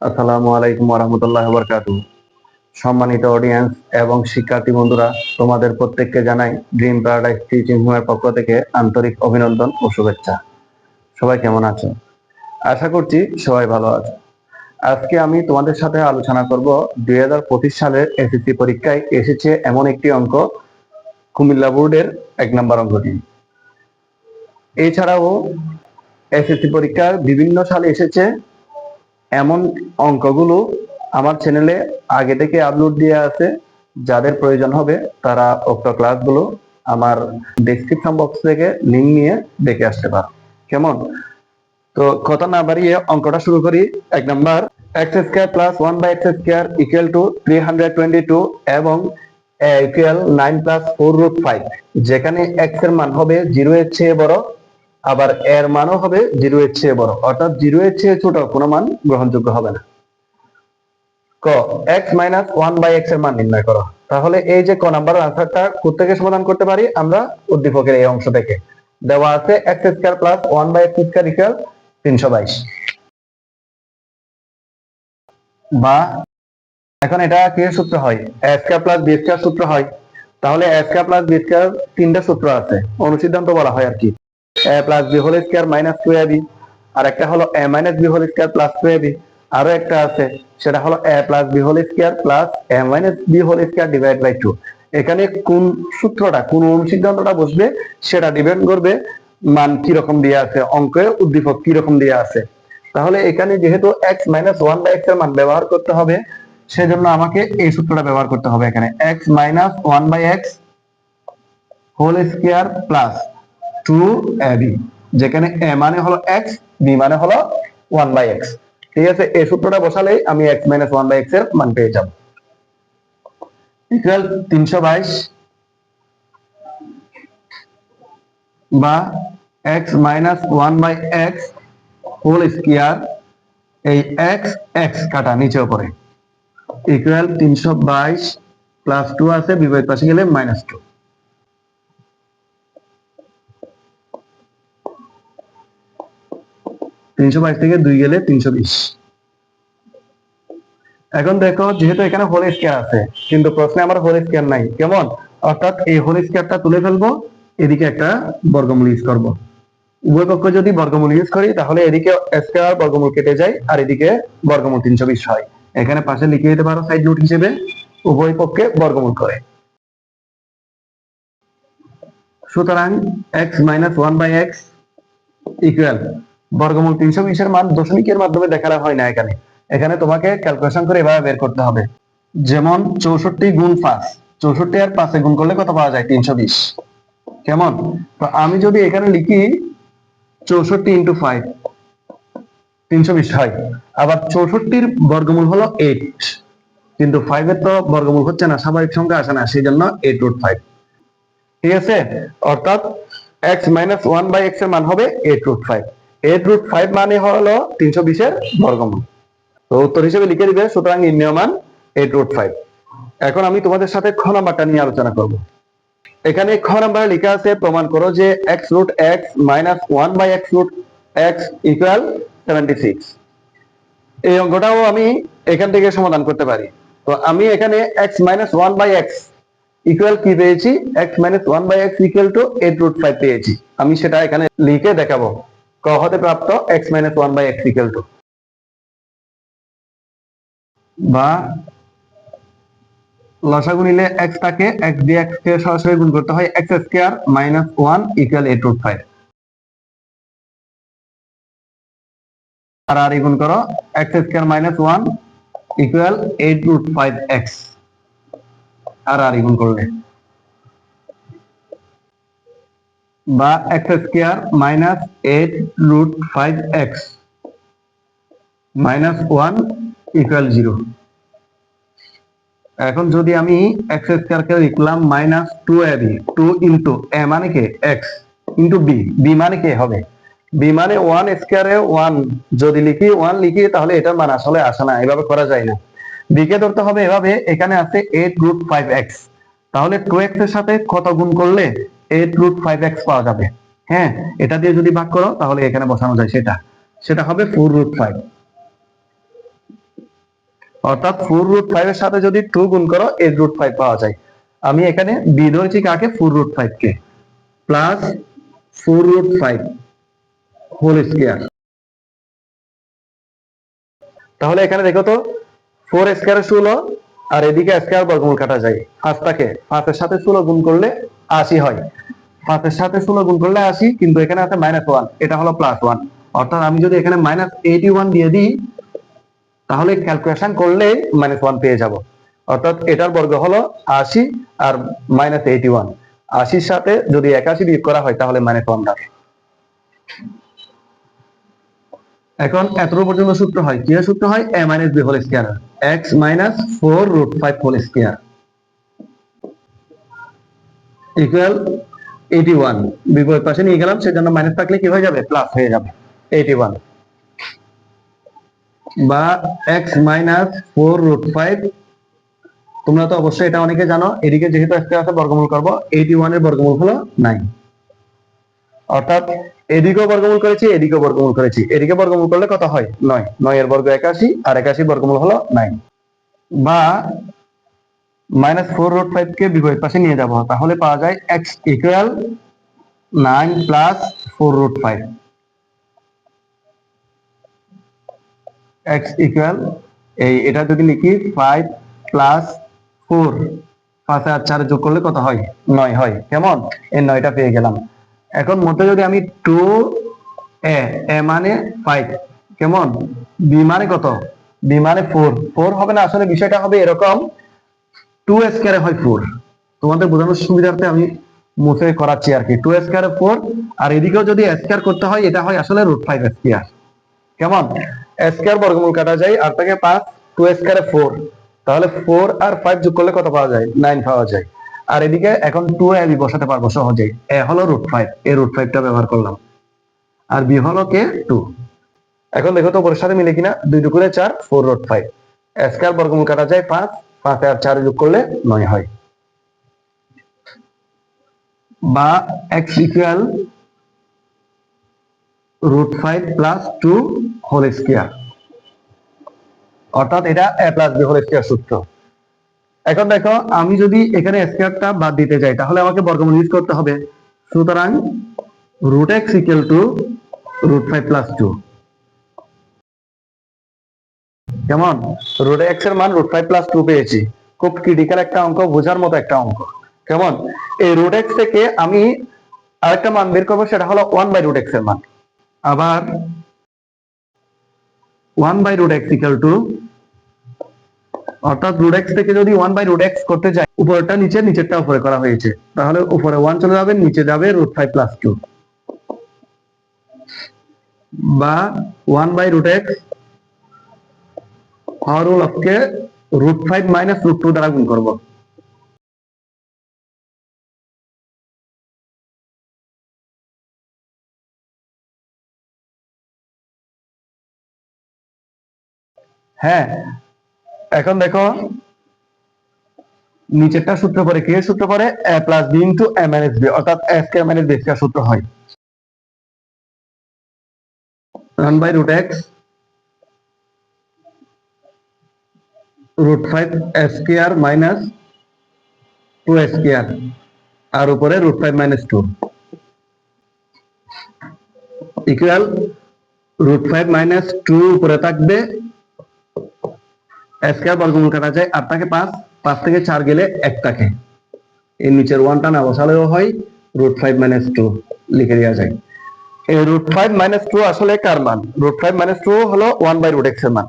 আসসালামু আলাইকুম ওয়া বারাকাতুহু। সম্মানিত অডিয়েন্স এবং শিক্ষার্থী বন্ধুরা, তোমাদের প্রত্যেককে জানাই ড্রিম প্যারাডাইস টিচিং হোমের পক্ষ থেকে আন্তরিক অভিনন্দন ও শুভেচ্ছা। সবাই কেমন আছো? আশা করছি সবাই ভালো আছে। আজকে আমি তোমাদের সাথে আলোচনা করব 2025 সালের এসএসসি পরীক্ষায় এসেছে এমন একটি অঙ্ক, কুমিল্লা বোর্ডের 1 নম্বর অঙ্কটি। এছাড়াও এসএসসি পরীক্ষার বিভিন্ন সালে এসেছে এমন অঙ্কগুলো আমার চ্যানেলে আগে থেকে আপলোড দিয়ে আছে। যাদের প্রয়োজন হবে তারা উক্ত ক্লাসগুলো আমার ডেসক্রিপশন বক্স থেকে লিংক নিয়ে দেখে আসতে পারো। কেমন? তো কথা না বাড়িয়ে অঙ্কটা শুরু করি। 1 number, x square plus 1 by x square equal to 322 এবং a ইকুয়াল 9 প্লাস 4 রুট 5, যেখানে x এর মান হবে 0 এর চেয়ে বড়, আবার এর মানও হবে 0 এর চেয়ে বড়, অর্থাৎ 0 এর চেয়ে ছোট কোনো মান গ্রহণযোগ্য হবে না। ক, x মাইনাস 1 বাই x এর মান নির্ণয় করো। তাহলে এই যে ক নাম্বার আনসারটা কোথা থেকে সমাধান করতে পারি আমরা? উদ্দীপকের এই অংশ থেকে। দেওয়া আছে x square plus 1 by x square equal 322, বা এখন এটা কি সূত্র হয়? a square plus b square সূত্র হয়। তাহলে a square plus b square তিনটা সূত্র আছে, অনুসিদ্ধান্ত বলা হয় আর কি। a plus b whole square minus 2ab, আর একটা হলো a minus b whole square plus 2ab, আরো একটা আছে সেটা হলো a plus b whole square plus a minus b whole square divide by 2। এখানে কোন সূত্রটা, কোন অনুসিদ্ধান্তটা বসবে সেটা ডিপেন্ড করবে মান কি রকম দিয়ে আছে, অঙ্কে উদ্দীপক কি রকম দিয়ে আছে। তাহলে এখানে যেহেতু x মাইনাস 1 বাই x এর মান ব্যবহার করতে হবে, সেজন্য আমাকে এই সূত্রটা ব্যবহার করতে হবে। এখানে x minus 1 by x whole square plus 2ab, যেখানে a মানে হলো x, b মানে হলো 1 বাই x। ঠিক আছে, এই সূত্রটা বসালেই আমি x মাইনাস 1 বাই x এর মান পেয়ে যাব। ইকুয়াল 322, বা x minus 1 by x whole square, এই x x কাটা নিচে উপরে, ইকুয়াল 322 প্লাস 2 আছে, বিপরীত পাশে গেলে মাইনাস 2। 322 থেকে 2 গেলে 320। এখন দেখো, যেহেতু এখানে হোল স্কয়ার আছে কিন্তু প্রশ্নে আমার হোল স্কয়ার নাই, কেমন? অর্থাৎ এই হোল স্কয়ারটা তুলে ফেলবো, এদিকে একটা বর্গমূল ইউজ করব। উভয় পক্ষ যদি বর্গমূল ইউজ করি তাহলে এদিকে স্কয়ার বর্গমূল কেটে যায় আর এদিকে বর্গমূল 320 হয়। এখানে পাশে লিখে দিতে পারো সাইড নোট হিসেবে, উভয় পক্ষে বর্গমূল করে। সুতরাং x minus 1 by x equal বর্গমূল 320 এর মান দশমিকের মাধ্যমে দেখানো হয় না, এখানে এখানে তোমাকে ক্যালকুলেশন করে এভাবে বের করতে হবে। যেমন 64 গুণ 5, 64 আর 5 গুণ করলে কত পাওয়া যায়? 320। কেমন? তো আমি যদি এখানে লিখি 64 ইন্টু 5, 320 হয়। আবার 64-র বর্গমূল হলো 8, কিন্তু 5 এর তো বর্গমূল হচ্ছে না, স্বাভাবিক সংখ্যা আসে না, সেই জন্য 8 রুট 5। ঠিক আছে, অর্থাৎ x মাইনাস 1 বাই x এর মান হবে 8 রুট 5। 8 রুট 5 মানে হলো 320 এর বর্গমূল। তো উত্তর হিসেবে লিখে দিবে, সুতরাং নির্ণয় মান 8 রুট 5। এখন আমি তোমাদের সাথে খ নাম্বারটা নিয়ে আলোচনা করব। এখানে খ নাম্বারে লেখা আছে প্রমাণ করো যে x root x minus 1 by x root x equal 76। এই অঙ্কটাও আমি এখান থেকে সমাধান করতে পারি। তো আমি এখানে x minus 1 by x equal কি পেয়েছি? x minus 1 by x equal to 8 root 5 পেয়েছি। আমি সেটা এখানে লিখে দেখাবো। ক হতে প্রাপ্ত x minus 1 by x equal to, বা লসাগু নিলে x টাকে x দিয়ে x কে সরাসরি গুণ করতে হয়, x square minus 1 equal 8 root 5। আর গুণ করো, x square minus 1 equal 8 root 5x, আর গুণ করলে, বা x square minus 8 root 5x minus 1 equal 0। এখন যদি আমি x স্কয়ার কে লিখলাম মাইনাস 2ab, 2 ইনটু a মানে কি x ইনটু b, b মানে কি হবে? b মানে 1 স্কয়ারে 1 যদি লিখি 1 লিখি তাহলে এটার মান আসলে আসে না, এভাবে করা যায় না। b কে ধরতে হবে এভাবে, এখানে আছে 8 রুট 5x, তাহলে 2x এর সাথে কত গুণ করলে 8 রুট 5x পাওয়া যাবে? হ্যাঁ, এটা দিয়ে যদি ভাগ করো তাহলে এখানে বসানো যায়, সেটা হবে 4 রুট 5। অর্থাৎ 4√5 এর সাথে যদি 2 গুণ করো 8√5 পাওয়া যায়। আমি এখানে বি ধরেছি কাকে, 4√5 কে, প্লাস 4√5 হোল স্কয়ার। তাহলে এখানে দেখো তো 4 স্কয়ারে 16 আর এদিকে স্কয়ার বর্গমূল কাটা যায়। 5 এর সাথে 16 গুণ করলে 80 হয়। 5 এর সাথে 16 গুণ করলে 80, কিন্তু এখানে আছে -1, এটা হলো +1। অর্থাৎ আমি যদি এখানে -81 দিয়ে দিই তাহলে ক্যালকুলেশন করলে -1 পেয়ে যাব। অর্থাৎ এটার বর্গ হলো 80 আর -81, 80 সাথে যদি 81 বিয়োগ করা হয় তাহলে -1 দাঁড়ায়। এখন এতটুকু পর্যন্ত সূত্র হয়, কি সূত্র হয়, a - b whole square, x - 4√5 whole square equal 81। বিপরীত পাশে নিয়ে গেলাম, সেজন্য মাইনাস থাকলে কি হয়ে যাবে, প্লাস হয়ে যাবে 81, বা x - 4√5। তোমরা তো অবশ্যই এটা অনেকে জানো, এদিকে যেহেতু স্কয়ার আছে বর্গমূল করব, 81 এর বর্গমূল হলো 9। অর্থাৎ এদিকেও বর্গমূল করেছি, এদিকেও বর্গমূল করেছি, এদিকে বর্গমূল করলে কত হয়, 9, 9 এর বর্গ 81 আর 81 বর্গমূল হলো 9। বা -4√5 কে বিপরীত পাশে নিয়ে যাব, তাহলে পাওয়া যায় x equal 9 plus 4√5, x equal এটা যদি লিখি 5 প্লাস 4, 5 আর 4 যোগ করলে কত হয়, 9 হয়। কেমন, এই 9টা পেয়ে গেলাম। এখন মধ্যে যদি আমি 2a, a মানে 5, কেমন, b মানে কত, b মানে 4, 4 হবে না, আসলে বিষয়টা হবে এরকম, 2 স্কয়ারে হয় 4। তোমাদের বোঝানোর সুবিধার্থে আমি মুছে করাচ্ছি আর কি, 2 স্কয়ারে 4, আর এদিকেও যদি স্কয়ার করতে হয় এটা হয় আসলে √5 স্কয়ার। কেমন, স্কয়ার বর্গমূল কাটা যায় আর থাকে 5, 2 স্কয়ারে 4, তাহলে 4 আর 5 যোগ করলে কত পাওয়া যায়, 9 পাওয়া যায়। আর এদিকে এখন 2a b বসাতে পারবো সহজেই, a হলো √5, এই √5টা ব্যবহার করলাম, আর b হলো কে 2। এখন দেখো তো উপরের সাথে মিলে কিনা, 2 2 করে 4, 4√5, স্কয়ার বর্গমূল কাটা যায় 5, 5 আর 4 যোগ করলে 9 হয়। বা x equal √5 plus 2 whole square, অর্থাৎ এটা a plus b whole square সূত্র। এখন দেখো আমি যদি এখানে স্কয়ারটা বাদ দিতে যাই তাহলে আমাকে বর্গমূল ইউজ করতে হবে। সুতরাং √x ইকুয়াল টু √5 প্লাস 2। কেমন, √x এর মান √5 প্লাস 2 পেয়েছি। খুব ক্রিটিক্যাল একটা অঙ্ক, বোঝার মতো একটা অঙ্ক। কেমন, এই √x থেকে আমি আরেকটা মান বের করবো, সেটা হলো 1/√x এর মান। আবার 1/√x ইকুয়াল টু, অর্থাৎ √x থেকে যদি 1/√x করতে যাই, উপরেরটা নিচে, নিচেরটা উপরে করা হয়েছে, তাহলে উপরে 1 চলে যাবে, নিচে যাবে √5 প্লাস 2, বা 1/√x হর কে √5 মাইনাস √2 দ্বারা গুণ করব। হ্যাঁ, এখন দেখো নিচেরটা সূত্র পরে, কি সূত্র পরে, a plus b into a minus b, অর্থাৎ a square minus b square সূত্র হয়। 1/√x √5 a square minus 2 a square, আর উপরে √5 মাইনাস 2 ইকুয়াল √5 মাইনাস 2 উপরে থাকবে, a স্কয়ার বর্গমূল কাটা যায়, আর থাকে 5, 5 থেকে 4 গেলে 1 থাকে, এর নিচের 1টা না বসালেও হয়, √5 মাইনাস 2 লিখে দেওয়া যায়। এই √5 মাইনাস 2 আসলে কার মান, √5 মাইনাস 2 হলো 1/√x এর মান।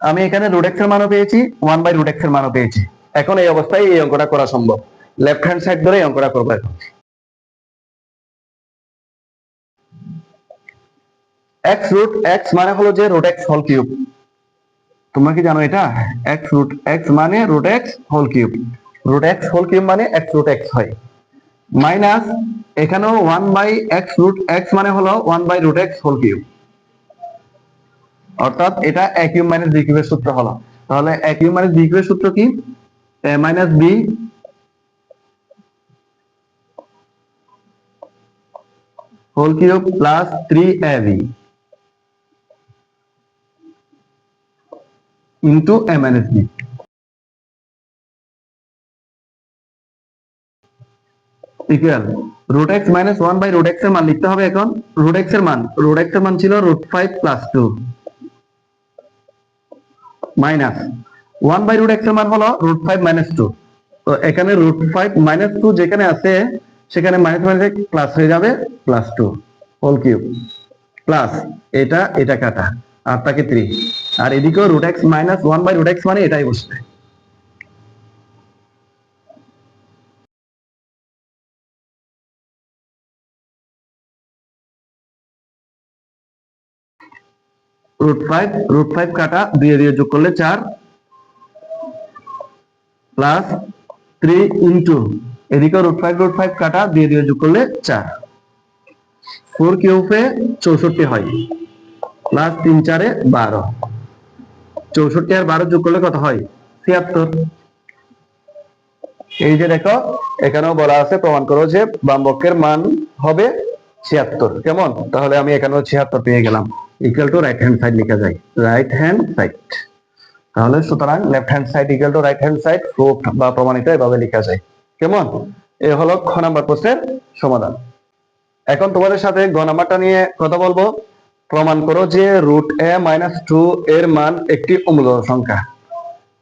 আমি এখানে √x এর মানও পেয়েছি, 1/√x এর মানও পেয়েছি। এখন এই অবস্থায় এই অঙ্কটা করা সম্ভব। লেফট হ্যান্ড সাইড ধরে এই অঙ্কটা করবো। এখন x√x মানে হলো যে √x হোল কিউব। তোমরা কি জানো এটা, x√x মানে √x whole cube, √x whole cube মানে x√x হয়, মাইনাস এখানেও 1/x√x মানে হলো 1/√x হোল কিউব, অর্থাৎ এটা a কিউব মাইনাস b কিউবের সূত্র হলো। তাহলে a কিউব মাইনাস b কিউবের সূত্র কি, a minus b whole cube plus 3ab into a minus b equal root X minus one by root X এর মান লিখতে হবে এখন। রুট এক্স এর মান ছিল root five plus two minus one by root X এর মান হলো রুট ফাইভ মাইনাস টু। তো এখানে রুট ফাইভ মাইনাস টু যেখানে আছে সেখানে মাইনাস মাইনাস প্লাস হয়ে যাবে, plus two whole cube plus এটা এটা কাটা আর তাকে থ্রি, আর এদিকেও root X minus one by root X মানে এটাই বসবে। রুট ফাইভ কাটা দুই দিয়ে যোগ করলে চার প্লাস থ্রি ইন্টু এদিকে রুট ফাইভ কাটা দুই দিয়ে যোগ করলে চার, ফোর কিউবে 64 হয় প্লাস তিন চারে 12, 64 আর 12 যোগ করলে কত হয় 76। এই যে দেখো এখানেও বলা আছে প্রমাণ করো যে বামপক্ষের মান হবে 76। কেমন? তাহলে আমি এখানেও 76 পেয়ে গেলাম। Equal to right hand side লেখা যায়, রাইট হ্যান্ড সাইড। তাহলে সুতরাং left hand side equal to right hand side, proofed বা প্রমাণিত এভাবে লেখা যায়। কেমন? এই হলো খ নাম্বার প্রশ্নের সমাধান। এখন তোমাদের সাথে গ নাম্বারটা নিয়ে কথা বলবো। প্রমাণ করো যে রুট এ মাইনাস টু এর মান একটি অমূল্য সংখ্যা।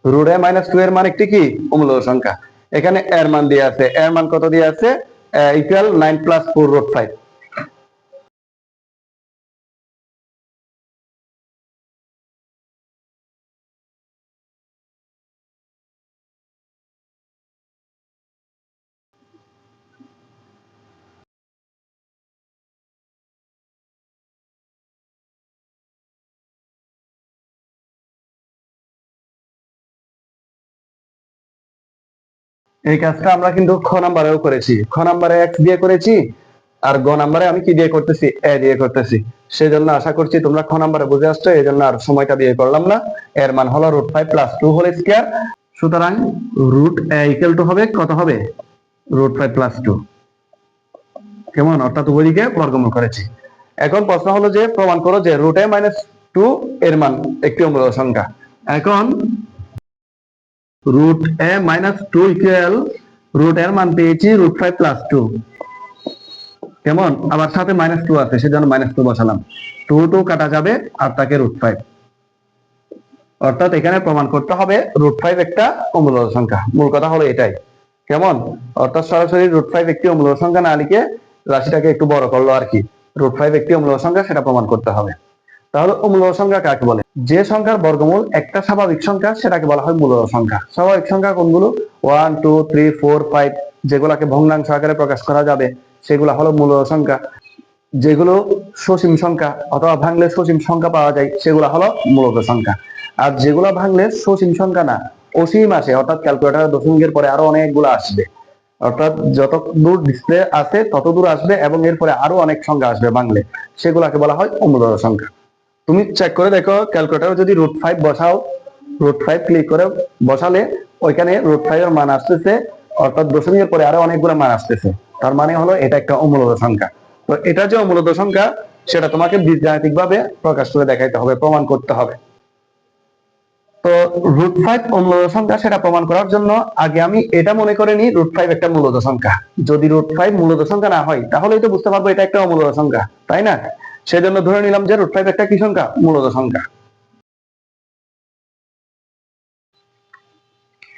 রুট এ মাইনাস টু এর মান একটি কি অমূল্য সংখ্যা। এখানে এর মান দিয়ে আছে, এর মান কত দিয়ে আছে ইকুয়াল 9 প্লাস 4 রুট 5। এই কাজটা আমরা কিন্তু খ নাম্বারেও করেছি, খ নাম্বারে এক্স দিয়ে করেছি আর গ নাম্বারে আমি কি দিয়ে করতেছি এ দিয়ে করতেছি। সেজন্য আশা করছি তোমরা খ নাম্বারে বুঝে আসছো, এই জন্য আর সময়টা দিয়ে করলাম না। এর মান হলো root five plus two whole square. সুতরাং রুট এ ইকুয়াল টু হবে কত হবে রুট ফাইভ প্লাস টু। কেমন? অর্থাৎ উভয়দিকে বর্গমূল করেছি। এখন প্রশ্ন হলো যে প্রমাণ করো যে রুট এ মাইনাস টু এর মান একটি অমূল্য সংখ্যা। এখন রুট এ মাইনাস টু ইকুয়াল রুট এর মান পেয়েছি রুট ফাইভ প্লাস টু। কেমন? আবার সাথে মাইনাস টু আছে সেজন্য মাইনাস টু বসালাম, টু টু কাটা যাবে আর তাকে রুট ফাইভ। অর্থাৎ এখানে প্রমাণ করতে হবে রুট ফাইভ একটা অমূল্য সংখ্যা। মূল কথা হলো এটাই। কেমন? অর্থাৎ সরাসরি রুট ফাইভ একটি অমূল্য সংখ্যা না লিখে রাশিটাকে একটু বড় করলো আর কি। রুট ফাইভ একটি অমূল্য সংখ্যা সেটা প্রমাণ করতে হবে। তাহলে অমূল্য সংখ্যা কাকে বলে? যে সংখ্যার বর্গমূল একটা স্বাভাবিক সংখ্যা সেটাকে বলা হয় মূল্য সংখ্যা। স্বাভাবিক সংখ্যা কোনগুলো? 1 2 3 4 5 যেগুলোকে ভগ্নাংশ আকারে প্রকাশ করা যাবে সেগুলো হলো মূল্য সংখ্যা। যেগুলো সসীম সংখ্যা অথবা ভাঙলে সসীম সংখ্যা পাওয়া যায় সেগুলো হলো মূলত সংখ্যা। আর যেগুলো ভাঙলে সসীম সংখ্যা না অসীম আসে, অর্থাৎ ক্যালকুলেটর দশমিকের পরে আরো অনেকগুলো আসবে, অর্থাৎ যত দূর ডিসপ্লে আছে তত দূর আসবে এবং এরপরে আরো অনেক সংখ্যা আসবে ভাঙলে, সেগুলোকে বলা হয় অমূল্য সংখ্যা। তুমি চেক করে দেখো ক্যালকুলেটরে যদি রুট ফাইভ বসাও, রুট ফাইভ ক্লিক করে বসালে ওইখানে রুট ফাইভ এর মান আসতেছে, অর্থাৎ দশমিকের পরে আরো অনেকগুলো মান আসতেছে। তার মানে হলো এটা একটা অমূল্য সংখ্যা। তো এটা যে অমূল্য সংখ্যা সেটা তোমাকে বীজগাণিতিক ভাবে প্রকাশ করে দেখাইতে হবে, প্রমাণ করতে হবে। তো রুট ফাইভ অমূল্য সংখ্যা সেটা প্রমাণ করার জন্য আগে আমি এটা মনে করে নিই রুট ফাইভ একটা মূলত সংখ্যা। যদি রুট ফাইভ মূলত সংখ্যা না হয় তাহলেই তো বুঝতে পারবো এটা একটা অমূলত সংখ্যা, তাই না? সেজন্য ধরে নিলাম যে রুট ফাইভ একটা কি সংখ্যা? মূলত সংখ্যা।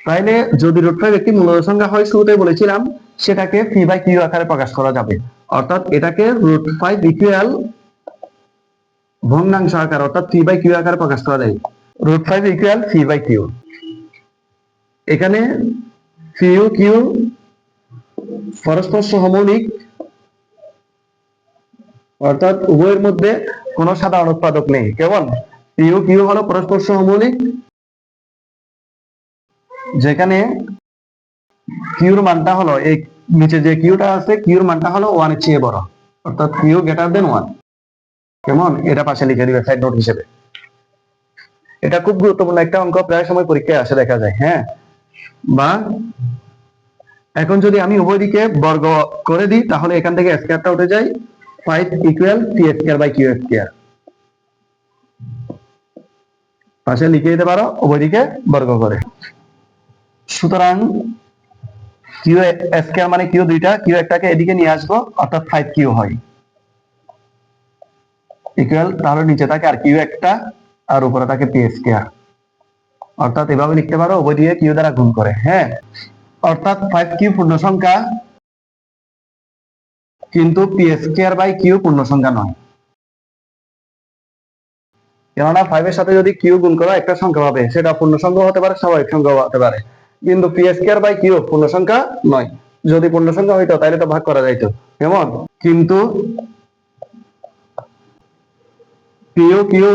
তাইলে যদি রুট ফাইভ একটি মূলত সংখ্যা হয়, শুরুতেই বলেছিলাম সেটাকে পি বাই কিউ আকারে প্রকাশ করা যাবে। অর্থাৎ এটাকে রুট ফাইভ ইকুয়াল ভগ্নাংশ আকার অর্থাৎ পি বাই কিউ আকারে প্রকাশ করা যায়। Root five equal P by Q. এখানে কিউ কিউ পরস্পর সহমৌলিক, অর্থাৎ উভয়ের মধ্যে কোনো সাধারণ উৎপাদক নেই। কেমন? কিউ কিউ হলো পরস্পর সহমৌলিক, যেখানে কিউর মানটা হলো এই নিচে যে কিউটা আছে কিউর মানটা হলো 1 এর চেয়ে বড়, অর্থাৎ কিউ গ্রেটার দেন 1। কেমন? এটা পাশে লিখে দিবে সাইড নোট হিসেবে। এটা খুব গুরুত্বপূর্ণ একটা অঙ্ক, প্রায় সময় পরীক্ষায় আসে দেখা যায়। হ্যাঁ, বা এখন যদি আমি উভয় দিকে বর্গ করে দিই তাহলে এখান থেকে স্কয়ারটা উঠে যায়, 5 equal P square by Q square. পাশে লিখে দিতে পারো উভয় দিকে বর্গ করে। সুতরাং কিউ স্কয়ার মানে কিউ দুইটা, কিউ একটাকে এদিকে নিয়ে আসবো অর্থাৎ 5 কিউ হয় ইকুয়াল, তাহলে নিচে থাকে আর কিউ একটা আর উপরে থাকে পি স্কয়ার, অর্থাৎ এভাবে লিখতে পারো উভয় দিকে কিউ দ্বারা গুণ করে। হ্যাঁ, অর্থাৎ 5 কিউ পূর্ণ সংখ্যা, কিন্তু পি স্কয়ার বাই কিউ পূর্ণ সংখ্যা নয়। কেননা 5 এর সাথে যদি কিউ গুণ করো একটা সংখ্যা পাবে, সেটা পূর্ণ সংখ্যা হতে পারে, স্বাভাবিক সংখ্যা হতে পারে, কিন্তু পি স্কয়ার বাই কিউ পূর্ণ সংখ্যা নয়। যদি পূর্ণ সংখ্যা হইতো তাহলে তো ভাগ করা যাইতো, কেমন? কিন্তু কিউ কিউ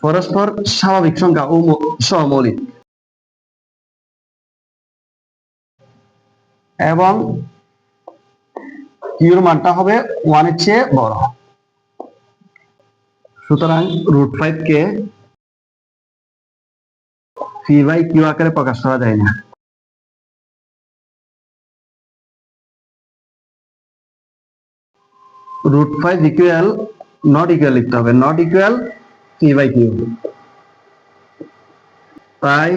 পরস্পর স্বাভাবিক সংখ্যা ও সহমৌলিক, এবং কিউর মানটা হবে 1 এর চেয়ে বড়। সুতরাং √5 কে পি বাই কিউ আকারে প্রকাশ করা যায় না। √5 ইকুয়াল নট ইকুয়াল লিখতে হবে, not equal P by Q. তাই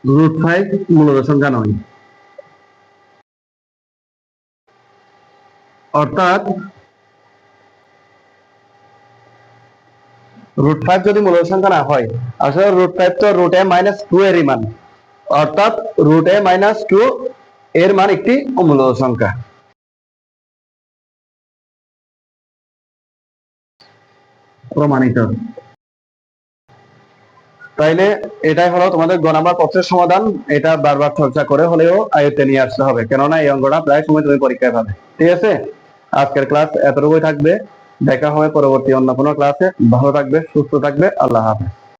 √5 মূলত সংখ্যা নয়, অর্থাৎ √5 যদি মূলত সংখ্যা না হয়, আসলে √5 তো √a-2 এর মান, অর্থাৎ √a-2 এর মান একটি অমূলত সংখ্যা। প্রমাণিত। তাইলে এটাই হলো তোমাদের গ নাম্বার প্রশ্নের সমাধান। এটা বারবার চর্চা করে হলেও আয়ত্তে নিয়ে আসতে হবে, কেননা এই অঙ্কটা প্রায় সময় তুমি পরীক্ষায় পাবে। ঠিক আছে, আজকের ক্লাস এতটুকুই থাকবে, দেখা হবে পরবর্তী অন্য কোনো ক্লাসে। ভালো থাকবে, সুস্থ থাকবে, আল্লাহ হাফেজ।